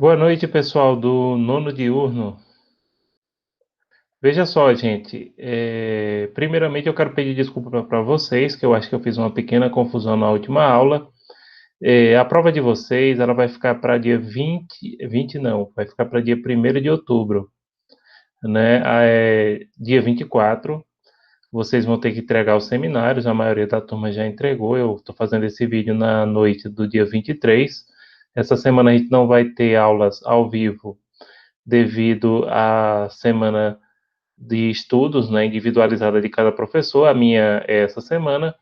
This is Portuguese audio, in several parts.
Boa noite, pessoal do nono diurno. Veja só, gente. Primeiramente, eu quero pedir desculpa para vocês, que eu acho que eu fiz uma pequena confusão na última aula. A prova de vocês, ela vai ficar para dia 20, 20 não, vai ficar para dia 1º de outubro, né? Dia 24, vocês vão ter que entregar os seminários, a maioria da turma já entregou. Eu estou fazendo esse vídeo na noite do dia 23. Essa semana a gente não vai ter aulas ao vivo devido à semana de estudos, né, individualizada de cada professor. A minha é essa semana.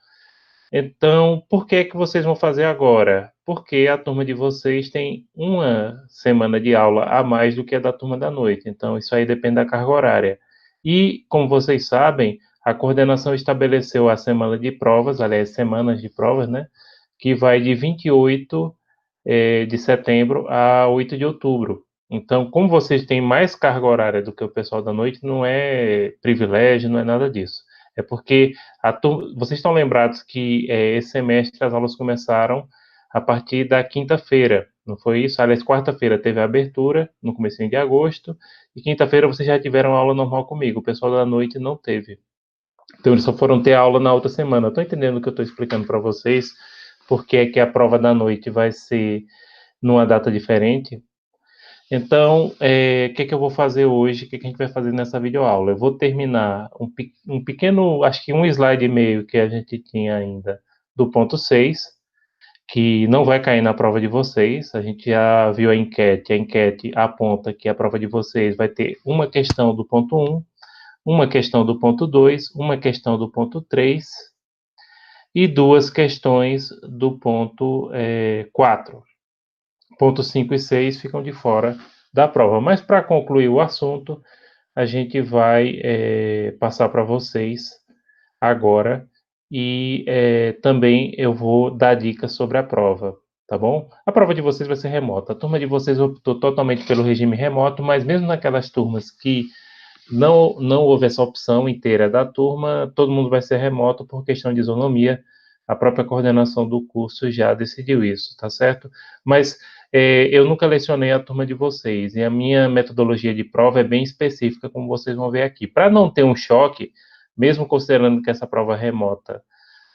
Então, por que que vocês vão fazer agora? Porque a turma de vocês tem uma semana de aula a mais do que a da turma da noite. Então, isso aí depende da carga horária. E, como vocês sabem, a coordenação estabeleceu a semana de provas, aliás, semanas de provas, né? Que vai de 28 de setembro a 8 de outubro. Então, como vocês têm mais carga horária do que o pessoal da noite, não é privilégio, não é nada disso. É porque vocês estão lembrados que esse semestre as aulas começaram a partir da quinta-feira, não foi isso? Aliás, quarta-feira teve a abertura, no começo de agosto, e quinta-feira vocês já tiveram aula normal comigo. O pessoal da noite não teve. Então, eles só foram ter aula na outra semana. Estou entendendo o que eu estou explicando para vocês, porque é que a prova da noite vai ser numa data diferente. Então, o que eu vou fazer hoje? O que a gente vai fazer nessa videoaula? Eu vou terminar um pequeno, acho que um slide e meio que a gente tinha ainda do ponto 6, que não vai cair na prova de vocês. A gente já viu a enquete aponta que a prova de vocês vai ter uma questão do ponto 1, uma questão do ponto 2, uma questão do ponto 3 e duas questões do ponto 4. Ponto 5 e 6 ficam de fora da prova. Mas para concluir o assunto, a gente vai passar para vocês agora e também eu vou dar dicas sobre a prova, tá bom? A prova de vocês vai ser remota. A turma de vocês optou totalmente pelo regime remoto, mas mesmo naquelas turmas que não houve essa opção inteira da turma, todo mundo vai ser remoto por questão de isonomia. A própria coordenação do curso já decidiu isso, tá certo? Mas eu nunca lecionei a turma de vocês e a minha metodologia de prova é bem específica, como vocês vão ver aqui. Para não ter um choque, mesmo considerando que essa prova remota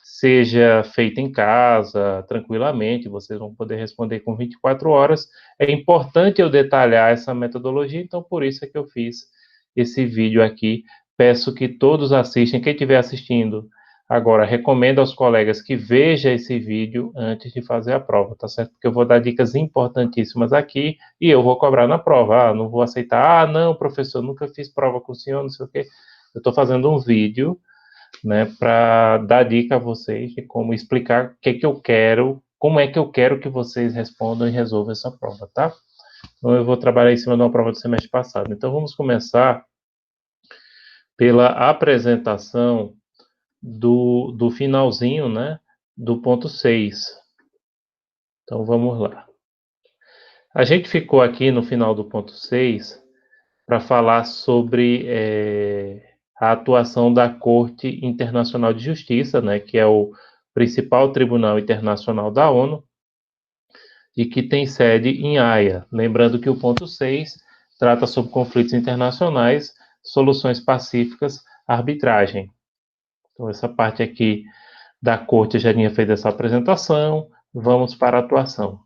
seja feita em casa, tranquilamente, vocês vão poder responder com 24 horas. É importante eu detalhar essa metodologia, então por isso é que eu fiz esse vídeo aqui. Peço que todos assistam. Quem estiver assistindo agora, recomendo aos colegas que veja esse vídeo antes de fazer a prova, tá certo? Porque eu vou dar dicas importantíssimas aqui e eu vou cobrar na prova. Não vou aceitar, não, professor, nunca fiz prova com o senhor, não sei o quê. Eu estou fazendo um vídeo, né, para dar dica a vocês de como explicar o que é que eu quero, como é que eu quero que vocês respondam e resolvam essa prova, tá? Então, eu vou trabalhar em cima de uma prova do semestre passado. Então, vamos começar pela apresentação do finalzinho, né, do ponto 6. Então, vamos lá. A gente ficou aqui no final do ponto 6 para falar sobre a atuação da Corte Internacional de Justiça, né, que é o principal tribunal internacional da ONU e que tem sede em Haia. Lembrando que o ponto 6 trata sobre conflitos internacionais, soluções pacíficas, arbitragem. Então, essa parte aqui da Corte eu já tinha feito essa apresentação. Vamos para a atuação.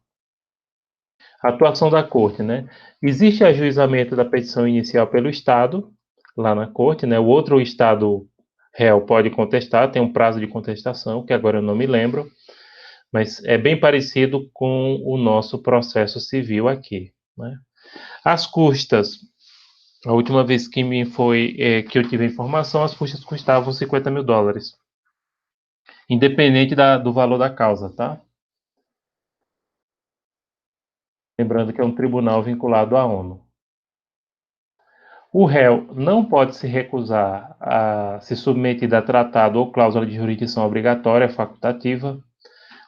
A atuação da Corte, né? Existe ajuizamento da petição inicial pelo Estado, lá na Corte, né? O outro Estado réu pode contestar, tem um prazo de contestação, que agora eu não me lembro, mas é bem parecido com o nosso processo civil aqui, né? As custas, a última vez que que eu tive a informação, as custas custavam US$ 50.000, independente do valor da causa, tá? Lembrando que é um tribunal vinculado à ONU. O réu não pode se recusar a se submeter a tratado ou cláusula de jurisdição obrigatória facultativa.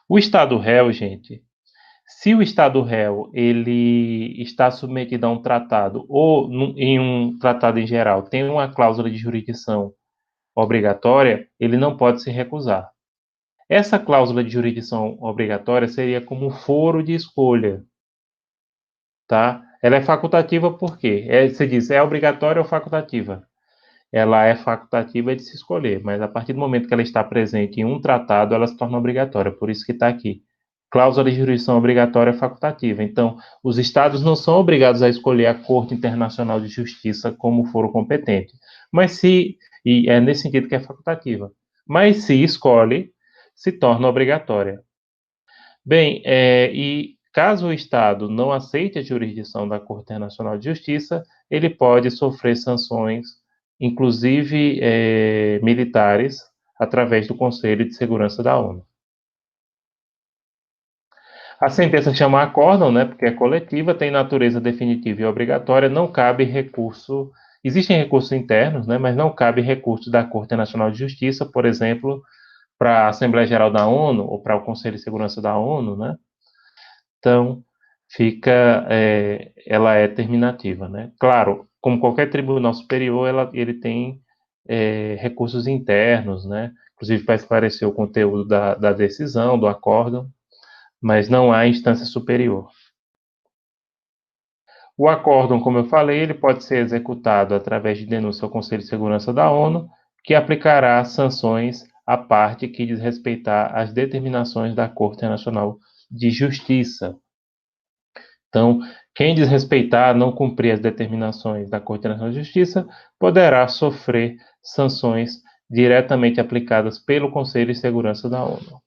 O Estado réu, gente, se o Estado réu ele está submetido a um tratado ou em um tratado em geral tem uma cláusula de jurisdição obrigatória, ele não pode se recusar. Essa cláusula de jurisdição obrigatória seria como foro de escolha. tá? Ela é facultativa por quê? Você diz, é obrigatória ou facultativa? Ela é facultativa de se escolher, mas a partir do momento que ela está presente em um tratado, ela se torna obrigatória, por isso que está aqui. Cláusula de jurisdição obrigatória facultativa. Então, os estados não são obrigados a escolher a Corte Internacional de Justiça como foro competente, e é nesse sentido que é facultativa. Mas se escolhe, se torna obrigatória. Bem, e caso o Estado não aceite a jurisdição da Corte Internacional de Justiça, ele pode sofrer sanções, inclusive militares, através do Conselho de Segurança da ONU. A sentença chama acórdão, né, porque é coletiva, tem natureza definitiva e obrigatória, não cabe recurso. Existem recursos internos, né, mas não cabe recurso da Corte Internacional de Justiça, por exemplo, para a Assembleia Geral da ONU ou para o Conselho de Segurança da ONU, né? Então, ela é terminativa, né? Claro, como qualquer tribunal superior, ele tem recursos internos, né? Inclusive para esclarecer o conteúdo da decisão, do acórdão, mas não há instância superior. O acórdão, como eu falei, ele pode ser executado através de denúncia ao Conselho de Segurança da ONU, que aplicará sanções à parte que desrespeitar as determinações da Corte Internacional de Justiça. Então, quem desrespeitar, não cumprir as determinações da Corte Internacional de Justiça, poderá sofrer sanções diretamente aplicadas pelo Conselho de Segurança da ONU.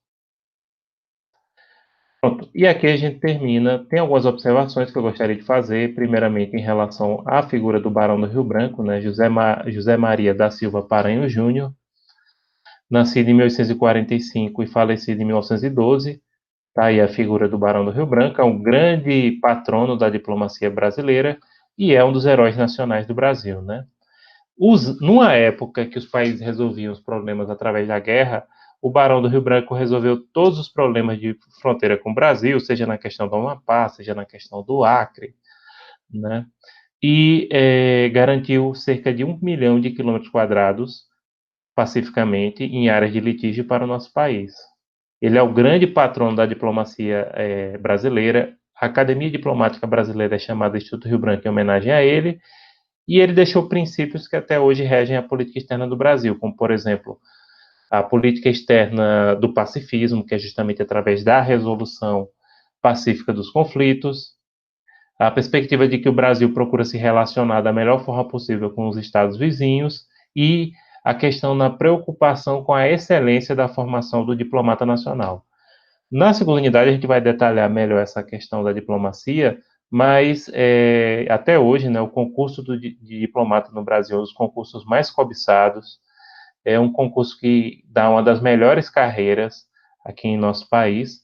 Pronto. E aqui a gente termina. Tem algumas observações que eu gostaria de fazer, primeiramente em relação à figura do Barão do Rio Branco, né, José Maria da Silva Paranhos Júnior, nascido em 1845 e falecido em 1912. Tá aí a figura do Barão do Rio Branco, é um grande patrono da diplomacia brasileira e é um dos heróis nacionais do Brasil, né? Numa época que os países resolviam os problemas através da guerra, o Barão do Rio Branco resolveu todos os problemas de fronteira com o Brasil, seja na questão do Amapá, seja na questão do Acre, né? E garantiu cerca de 1 milhão de quilômetros quadrados pacificamente em áreas de litígio para o nosso país. Ele é o grande patrono da diplomacia brasileira. A Academia Diplomática Brasileira é chamada Instituto Rio Branco em homenagem a ele, e ele deixou princípios que até hoje regem a política externa do Brasil, como, por exemplo, a política externa do pacifismo, que é justamente através da resolução pacífica dos conflitos, a perspectiva de que o Brasil procura se relacionar da melhor forma possível com os estados vizinhos e a questão da preocupação com a excelência da formação do diplomata nacional. Na segunda unidade, a gente vai detalhar melhor essa questão da diplomacia, mas até hoje, né, o concurso de diplomata no Brasil é um dos concursos mais cobiçados, é um concurso que dá uma das melhores carreiras aqui em nosso país,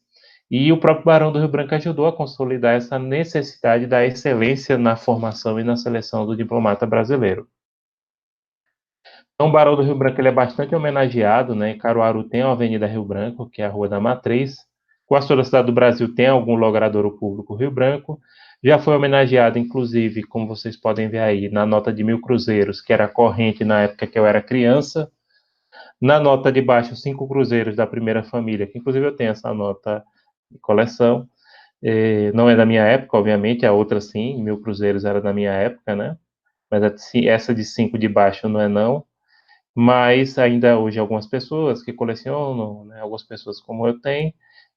e o próprio Barão do Rio Branco ajudou a consolidar essa necessidade da excelência na formação e na seleção do diplomata brasileiro. Então, o Barão do Rio Branco ele é bastante homenageado, né? Em Caruaru tem a Avenida Rio Branco, que é a Rua da Matriz. Quase toda a cidade do Brasil tem algum logradouro público Rio Branco. Já foi homenageado, inclusive, como vocês podem ver aí, na nota de 1.000 cruzeiros, que era corrente na época que eu era criança. Na nota de baixo, 5 cruzeiros da primeira família, que inclusive eu tenho essa nota de coleção. Não é da minha época, obviamente, a outra sim, 1.000 cruzeiros era da minha época, né? Mas essa de 5 de baixo não é não. Mas ainda hoje algumas pessoas que colecionam, né, algumas pessoas como eu tenho,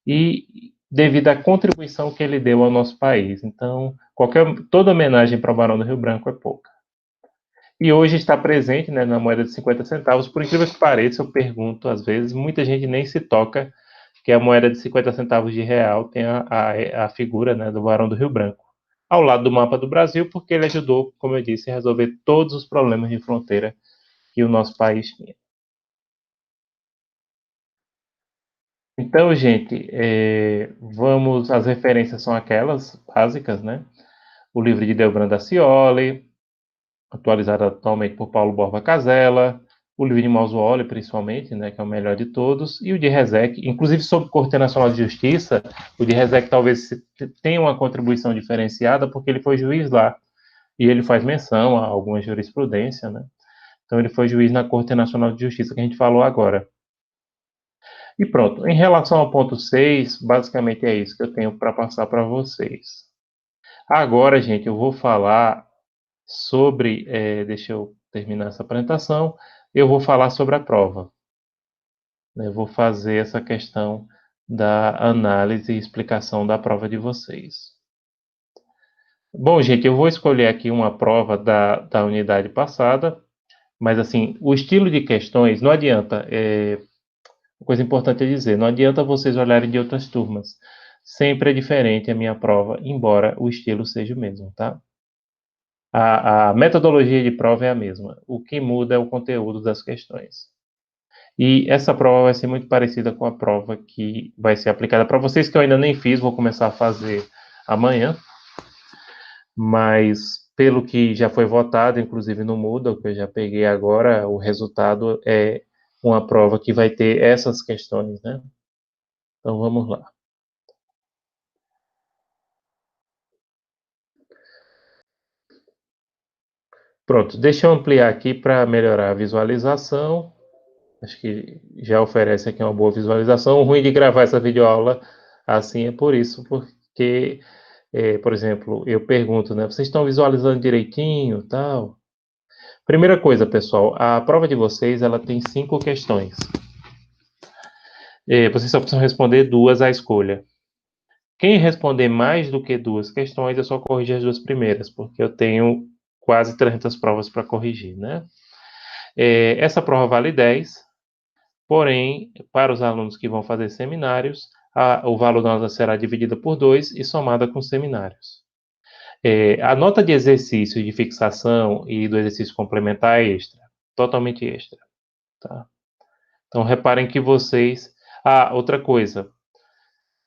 e devido à contribuição que ele deu ao nosso país. Então, toda homenagem para o Barão do Rio Branco é pouca. E hoje está presente, né, na moeda de 50 centavos, por incrível que pareça, eu pergunto às vezes, muita gente nem se toca que a moeda de 50 centavos de real tem a figura, né, do Barão do Rio Branco, ao lado do mapa do Brasil, porque ele ajudou, como eu disse, a resolver todos os problemas de fronteira que o nosso país tinha. Então, gente, as referências são aquelas básicas, né? O livro de Delbrando Dacioli, atualizado atualmente por Paulo Borba Casella, o livro de Mausuoli, principalmente, né, que é o melhor de todos, e o de Rezec, inclusive sobre Corte Nacional de Justiça, o de Rezec talvez tenha uma contribuição diferenciada, porque ele foi juiz lá, e ele faz menção a alguma jurisprudência, né? Então ele foi juiz na Corte Nacional de Justiça que a gente falou agora. E pronto, em relação ao ponto 6, basicamente é isso que eu tenho para passar para vocês. Agora, gente, eu vou falar sobre, deixa eu terminar essa apresentação, eu vou falar sobre a prova, né? Eu vou fazer essa questão da análise e explicação da prova de vocês. Bom, gente, eu vou escolher aqui uma prova da unidade passada, mas assim, o estilo de questões, não adianta, uma coisa importante é dizer, não adianta vocês olharem de outras turmas. Sempre é diferente a minha prova, embora o estilo seja o mesmo, tá? A metodologia de prova é a mesma. O que muda é o conteúdo das questões. E essa prova vai ser muito parecida com a prova que vai ser aplicada para vocês, que eu ainda nem fiz, vou começar a fazer amanhã. Mas, pelo que já foi votado, inclusive no Moodle, que eu já peguei agora, o resultado é uma prova que vai ter essas questões, né? Então, vamos lá. Pronto, deixa eu ampliar aqui para melhorar a visualização. Acho que já oferece aqui uma boa visualização. O ruim de gravar essa videoaula assim é por isso, porque, por exemplo, eu pergunto, né? Vocês estão visualizando direitinho, tal? Primeira coisa, pessoal, a prova de vocês, ela tem 5 questões. Vocês só precisam responder 2 à escolha. Quem responder mais do que 2 questões, eu só corrigir as 2 primeiras, porque eu tenho quase 300 provas para corrigir, né? Essa prova vale 10. Porém, para os alunos que vão fazer seminários, o valor da nota será dividido por 2 e somada com seminários. A nota de exercício de fixação e do exercício complementar é extra, totalmente extra. Tá? Então, reparem que vocês... outra coisa.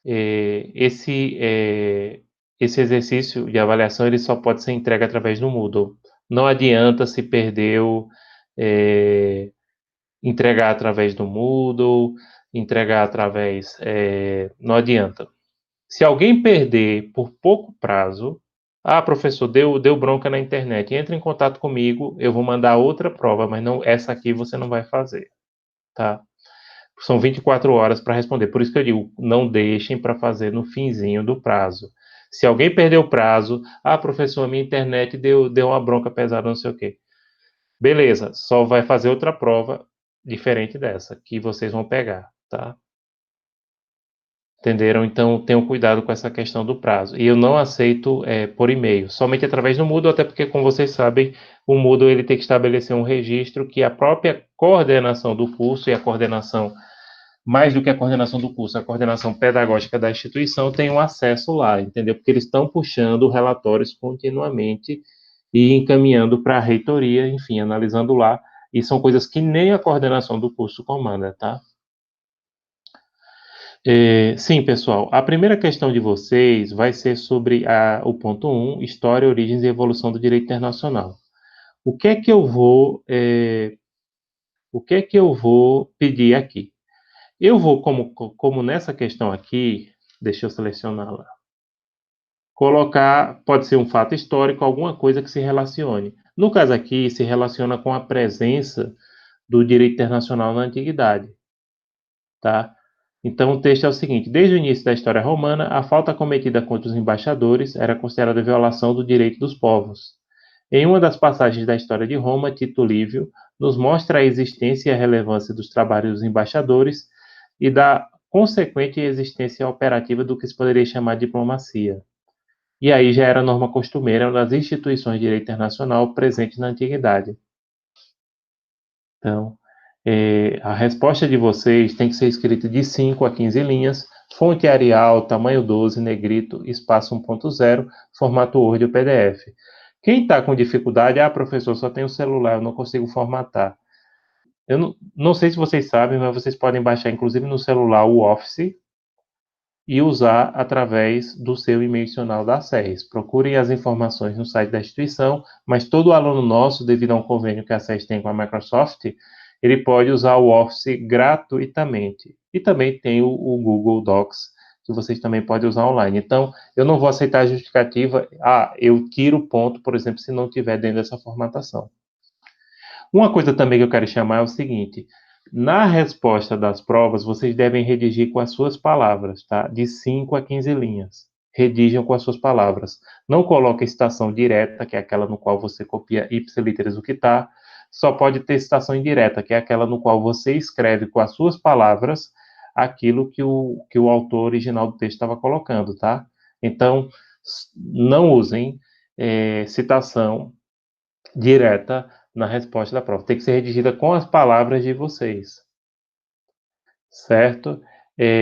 Esse exercício de avaliação ele só pode ser entregue através do Moodle. Não adianta se perdeu... entregar através do Moodle, entregar através. Não adianta. Se alguém perder por pouco prazo, professor, deu bronca na internet, entre em contato comigo, eu vou mandar outra prova, mas não essa aqui você não vai fazer, tá? São 24 horas para responder. Por isso que eu digo, não deixem para fazer no finzinho do prazo. Se alguém perdeu o prazo, professor, minha internet deu uma bronca pesada, não sei o quê. Beleza, só vai fazer outra prova diferente dessa, que vocês vão pegar, tá? Entenderam? Então, tenham cuidado com essa questão do prazo. E eu não aceito por e-mail, somente através do Moodle, até porque, como vocês sabem, o Moodle ele tem que estabelecer um registro que a própria coordenação do curso e a coordenação, mais do que a coordenação do curso, a coordenação pedagógica da instituição tem um acesso lá, entendeu? Porque eles estão puxando relatórios continuamente e encaminhando para a reitoria, enfim, analisando lá, e são coisas que nem a coordenação do curso comanda, tá? Sim, pessoal. A primeira questão de vocês vai ser sobre o ponto 1, História, Origens e Evolução do Direito Internacional. O que é que eu vou, o que é que eu vou pedir aqui? Eu vou, como nessa questão aqui, deixa eu selecioná-la, colocar, pode ser um fato histórico, alguma coisa que se relacione. No caso aqui, se relaciona com a presença do direito internacional na antiguidade, tá? Então, o texto é o seguinte: desde o início da história romana, a falta cometida contra os embaixadores era considerada violação do direito dos povos. Em uma das passagens da história de Roma, Tito Livio nos mostra a existência e a relevância dos trabalhos dos embaixadores e da consequente existência operativa do que se poderia chamar de diplomacia. E aí já era norma costumeira das instituições de direito internacional presentes na antiguidade. Então, a resposta de vocês tem que ser escrita de 5 a 15 linhas, fonte Arial, tamanho 12, negrito, espaço 1.0, formato Word ou PDF. Quem está com dificuldade, professor, só tem o celular, eu não consigo formatar. Eu não sei se vocês sabem, mas vocês podem baixar, inclusive no celular, o Office e usar através do seu e-mail institucional da SES. Procurem as informações no site da instituição, mas todo aluno nosso, devido a um convênio que a SES tem com a Microsoft, ele pode usar o Office gratuitamente. E também tem o Google Docs, que vocês também podem usar online. Então, eu não vou aceitar a justificativa, eu tiro ponto, por exemplo, se não tiver dentro dessa formatação. Uma coisa também que eu quero chamar é o seguinte: na resposta das provas, vocês devem redigir com as suas palavras, tá? De 5 a 15 linhas. redijam com as suas palavras. Não coloque citação direta, que é aquela no qual você copia ipsiliteris o que está. Só pode ter citação indireta, que é aquela no qual você escreve com as suas palavras aquilo que o autor original do texto estava colocando, tá? Então, não usem citação direta na resposta da prova. Tem que ser redigida com as palavras de vocês, certo?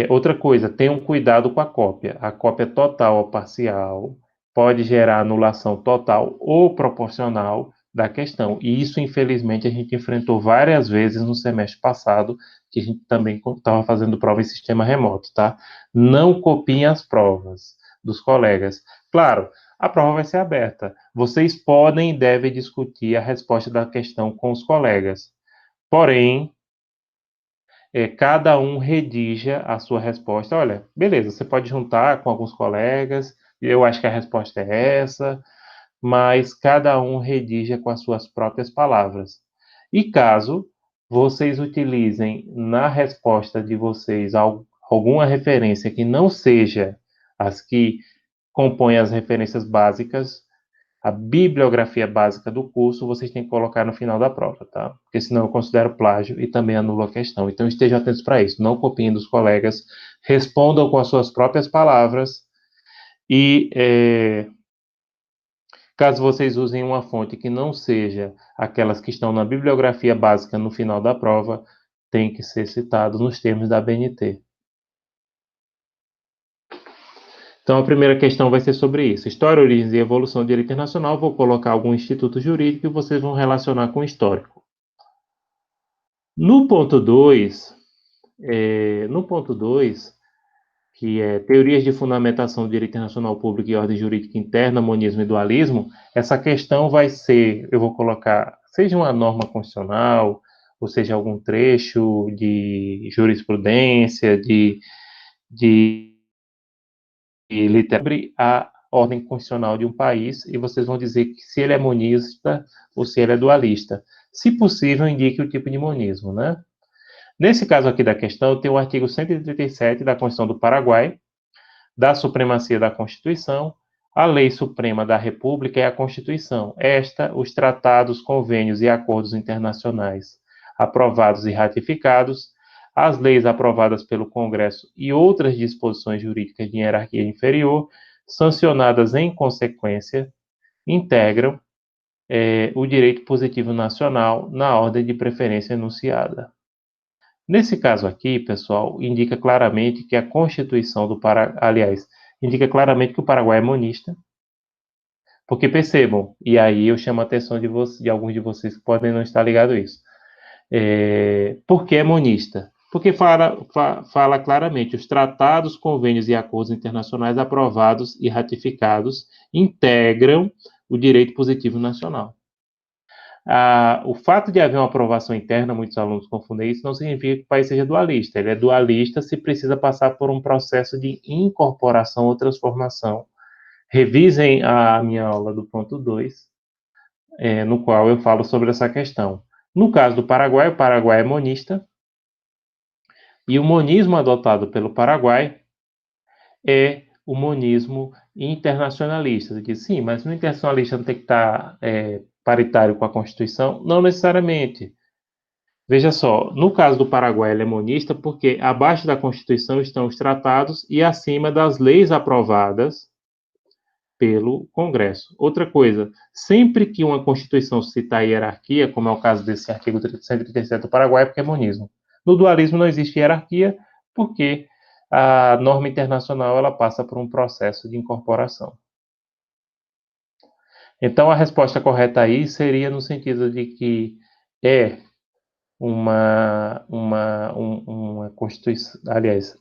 Outra coisa, tenham cuidado com a cópia. A cópia total ou parcial pode gerar anulação total ou proporcional da questão. E isso, infelizmente, a gente enfrentou várias vezes no semestre passado, que a gente também estava fazendo prova em sistema remoto, tá? Não copiem as provas dos colegas. Claro, a prova vai ser aberta. Vocês podem e devem discutir a resposta da questão com os colegas. Porém, cada um redija a sua resposta. Olha, beleza, você pode juntar com alguns colegas, eu acho que a resposta é essa, mas cada um redija com as suas próprias palavras. E caso vocês utilizem na resposta de vocês alguma referência que não seja as que compõem as referências básicas, a bibliografia básica do curso, vocês têm que colocar no final da prova, tá? Porque senão eu considero plágio e também anulo a questão. Então estejam atentos para isso. Não copiem dos colegas, respondam com as suas próprias palavras e caso vocês usem uma fonte que não seja aquelas que estão na bibliografia básica no final da prova, tem que ser citado nos termos da BNT. Então, a primeira questão vai ser sobre isso. História, origens e evolução do direito internacional. Vou colocar algum instituto jurídico e vocês vão relacionar com o histórico. No ponto 2, que é teorias de fundamentação do direito internacional público e ordem jurídica interna, monismo e dualismo, essa questão vai ser, eu vou colocar, seja uma norma constitucional, ou seja algum trecho de jurisprudência, de literatura, a ordem constitucional de um país, e vocês vão dizer que se ele é monista ou se ele é dualista. Se possível, indique o tipo de monismo, né? Nesse caso aqui da questão, tem o artigo 137 da Constituição do Paraguai, da supremacia da Constituição, a Lei Suprema da República e a Constituição. Esta, os tratados, convênios e acordos internacionais aprovados e ratificados, as leis aprovadas pelo Congresso e outras disposições jurídicas de hierarquia inferior, sancionadas em consequência, integram o direito positivo nacional na ordem de preferência enunciada. Nesse caso aqui, pessoal, indica claramente que a Constituição do Paraguai, aliás, indica claramente que o Paraguai é monista, porque percebam, e aí eu chamo a atenção de alguns de vocês que podem não estar ligados a isso. Por que é monista? Porque fala claramente, os tratados, convênios e acordos internacionais aprovados e ratificados integram o direito positivo nacional. O fato de haver uma aprovação interna, muitos alunos confundem isso, não significa que o país seja dualista. Ele é dualista se precisa passar por um processo de incorporação ou transformação. Revisem a minha aula do ponto 2, no qual eu falo sobre essa questão. No caso do Paraguai, o Paraguai é monista, e o monismo adotado pelo Paraguai é o monismo internacionalista. Você diz, sim, mas no internacionalista não tem que estar paritário com a Constituição? Não necessariamente. Veja só, no caso do Paraguai, ele é monista porque abaixo da Constituição estão os tratados e acima das leis aprovadas pelo Congresso. Outra coisa, sempre que uma Constituição citar hierarquia, como é o caso desse artigo 137 do Paraguai, é porque é monismo. No dualismo não existe hierarquia porque a norma internacional ela passa por um processo de incorporação. Então, a resposta correta aí seria no sentido de que é uma Constituição, aliás,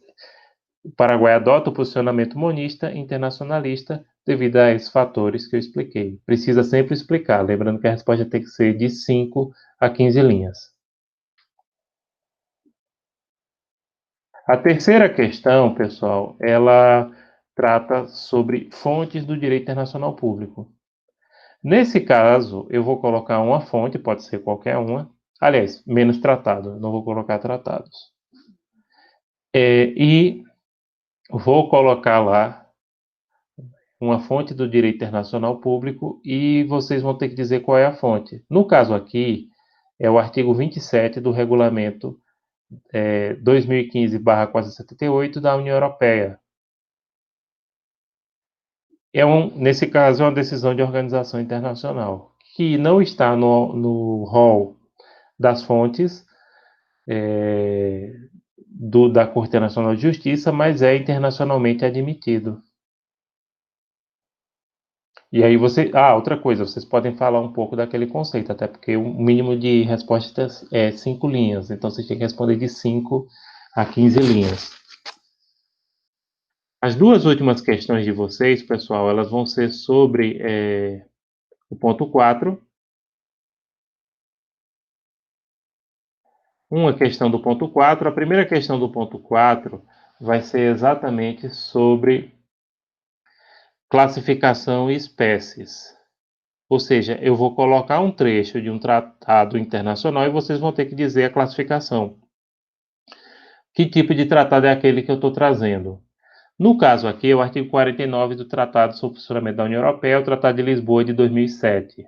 o Paraguai adota o posicionamento monista internacionalista devido a esses fatores que eu expliquei. Precisa sempre explicar, lembrando que a resposta tem que ser de 5 a 15 linhas. A terceira questão, pessoal, ela trata sobre fontes do direito internacional público. Nesse caso, eu vou colocar uma fonte, pode ser qualquer uma, aliás, menos tratado, não vou colocar tratados. E vou colocar lá uma fonte do direito internacional público e vocês vão ter que dizer qual é a fonte. No caso aqui, é o artigo 27 do regulamento 2015/478 da União Europeia. Nesse caso, é uma decisão de organização internacional, que não está no rol das fontes da Corte Internacional de Justiça, mas é internacionalmente admitido. E aí outra coisa, vocês podem falar um pouco daquele conceito, até porque o mínimo de respostas é 5 linhas, então vocês têm que responder de 5 a 15 linhas. As duas últimas questões de vocês, pessoal, elas vão ser sobre o ponto 4. Uma questão do ponto 4. A primeira questão do ponto 4 vai ser exatamente sobre classificação e espécies. Ou seja, eu vou colocar um trecho de um tratado internacional e vocês vão ter que dizer a classificação. Que tipo de tratado é aquele que eu estou trazendo? No caso aqui, é o artigo 49 do Tratado sobre o Funcionamento da União Europeia, o Tratado de Lisboa de 2007.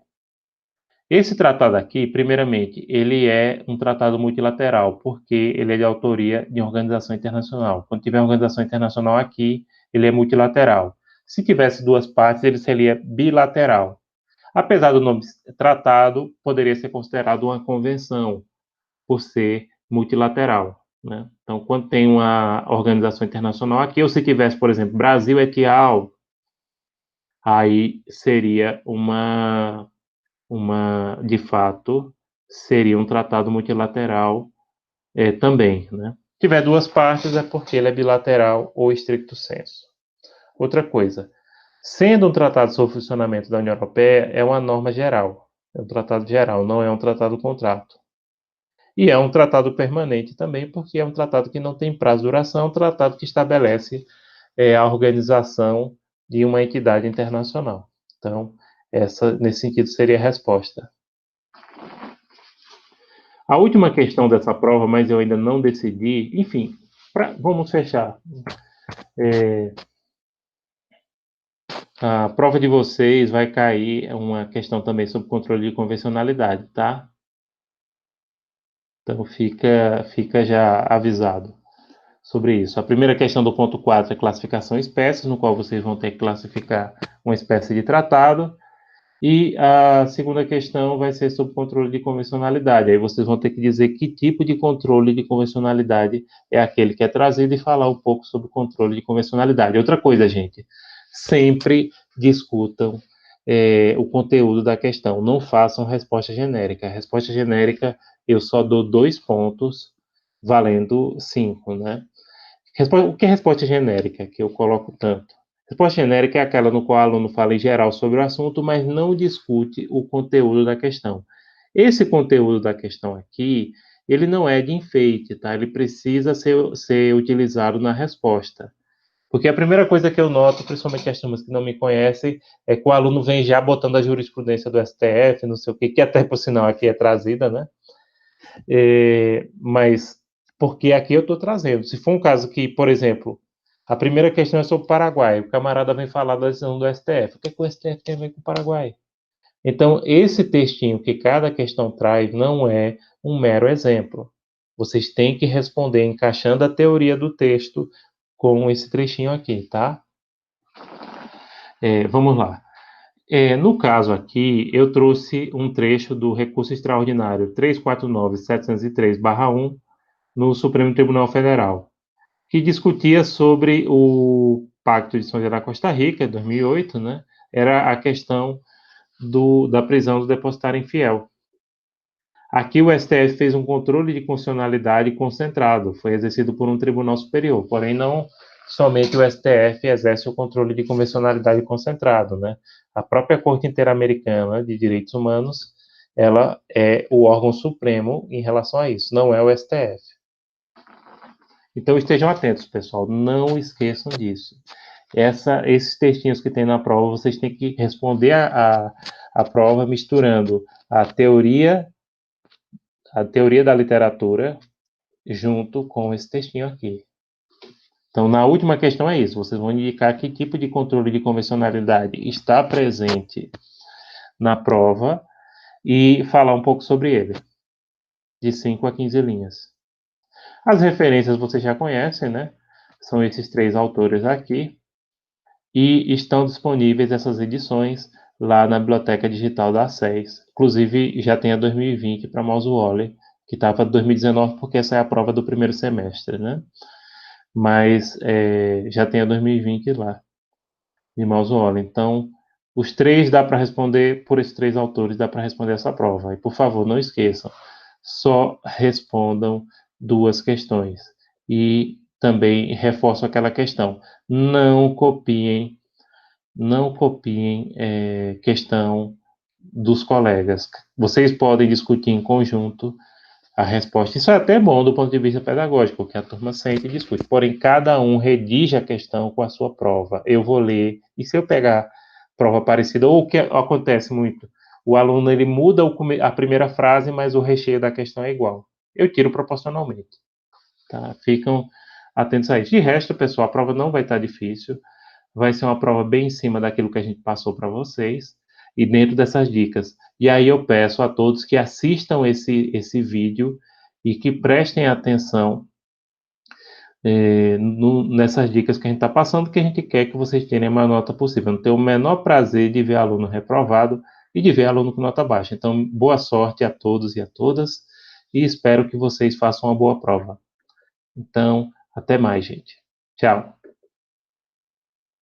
Esse tratado aqui, primeiramente, ele é um tratado multilateral, porque ele é de autoria de organização internacional. Quando tiver organização internacional aqui, ele é multilateral. Se tivesse duas partes, ele seria bilateral. Apesar do nome tratado, poderia ser considerado uma convenção, por ser multilateral, né? Então, quando tem uma organização internacional aqui, ou se tivesse, por exemplo, Brasil et al., aí seria de fato, seria um tratado multilateral também, né? Se tiver duas partes, é porque ele é bilateral ou stricto sensu. Outra coisa, sendo um tratado sobre o funcionamento da União Europeia, é uma norma geral, é um tratado geral, não é um tratado-contrato. E é um tratado permanente também, porque é um tratado que não tem prazo de duração, é um tratado que estabelece a organização de uma entidade internacional. Então, nesse sentido, seria a resposta. A última questão dessa prova, mas eu ainda não decidi, enfim, vamos fechar. A prova de vocês vai cair uma questão também sobre controle de convencionalidade, tá? Então fica já avisado sobre isso. A primeira questão do ponto 4 é classificação espécies, no qual vocês vão ter que classificar uma espécie de tratado. E a segunda questão vai ser sobre controle de convencionalidade. Aí vocês vão ter que dizer que tipo de controle de convencionalidade é aquele que é trazido e falar um pouco sobre o controle de convencionalidade. Outra coisa, gente, sempre discutam o conteúdo da questão. Não façam resposta genérica. A resposta genérica eu só dou 2 pontos, valendo 5, né? O que é resposta genérica, que eu coloco tanto? Resposta genérica é aquela no qual o aluno fala em geral sobre o assunto, mas não discute o conteúdo da questão. Esse conteúdo da questão aqui, ele não é de enfeite, tá? Ele precisa ser utilizado na resposta. Porque a primeira coisa que eu noto, principalmente as turmas que não me conhecem, é que o aluno vem já botando a jurisprudência do STF, não sei o quê, que até por sinal aqui é trazida, né? Mas porque aqui eu estou trazendo. Se for um caso que, por exemplo, a primeira questão é sobre o Paraguai, o camarada vem falar da decisão do STF. O que é que o STF tem a ver com o Paraguai? Então, esse textinho que cada questão traz não é um mero exemplo. Vocês têm que responder encaixando a teoria do texto com esse trechinho aqui, tá? Vamos lá. No caso aqui, eu trouxe um trecho do recurso extraordinário 349.703/1 no Supremo Tribunal Federal, que discutia sobre o Pacto de São José da Costa Rica, 2008, né? Era a questão da prisão do depositário infiel. Aqui o STF fez um controle de constitucionalidade concentrado, foi exercido por um tribunal superior, porém não somente o STF exerce o controle de convencionalidade concentrado, né? A própria Corte Interamericana de Direitos Humanos, ela é o órgão supremo em relação a isso, não é o STF. Então estejam atentos, pessoal, não esqueçam disso. Esses textinhos que tem na prova, vocês têm que responder a prova misturando a teoria da literatura junto com esse textinho aqui. Então, na última questão é isso. Vocês vão indicar que tipo de controle de convencionalidade está presente na prova e falar um pouco sobre ele, de 5 a 15 linhas. As referências vocês já conhecem, né? São esses 3 autores aqui. E estão disponíveis essas edições lá na biblioteca digital da SES. Inclusive, já tem a 2020 para Mouse Wally, que estava 2019 porque essa é a prova do primeiro semestre, né? Mas já tem a 2020 lá, de Mouse Wally. Então, os 3 dá para responder, por esses 3 autores, dá para responder essa prova. E, por favor, não esqueçam, só respondam 2 questões. E também reforço aquela questão, não copiem questão dos colegas. Vocês podem discutir em conjunto a resposta. Isso é até bom do ponto de vista pedagógico, porque a turma sente e discute. Porém, cada um redige a questão com a sua prova. Eu vou ler, e se eu pegar prova parecida, ou o que acontece muito, o aluno ele muda a primeira frase, mas o recheio da questão é igual. Eu tiro proporcionalmente. Tá? Ficam atentos a isso. De resto, pessoal, a prova não vai estar difícil. Vai ser uma prova bem em cima daquilo que a gente passou para vocês e dentro dessas dicas. E aí eu peço a todos que assistam esse vídeo e que prestem atenção nessas dicas que a gente está passando, que a gente quer que vocês tenham a maior nota possível. Eu não tenho o menor prazer de ver aluno reprovado e de ver aluno com nota baixa. Então, boa sorte a todos e a todas e espero que vocês façam uma boa prova. Então, até mais, gente. Tchau.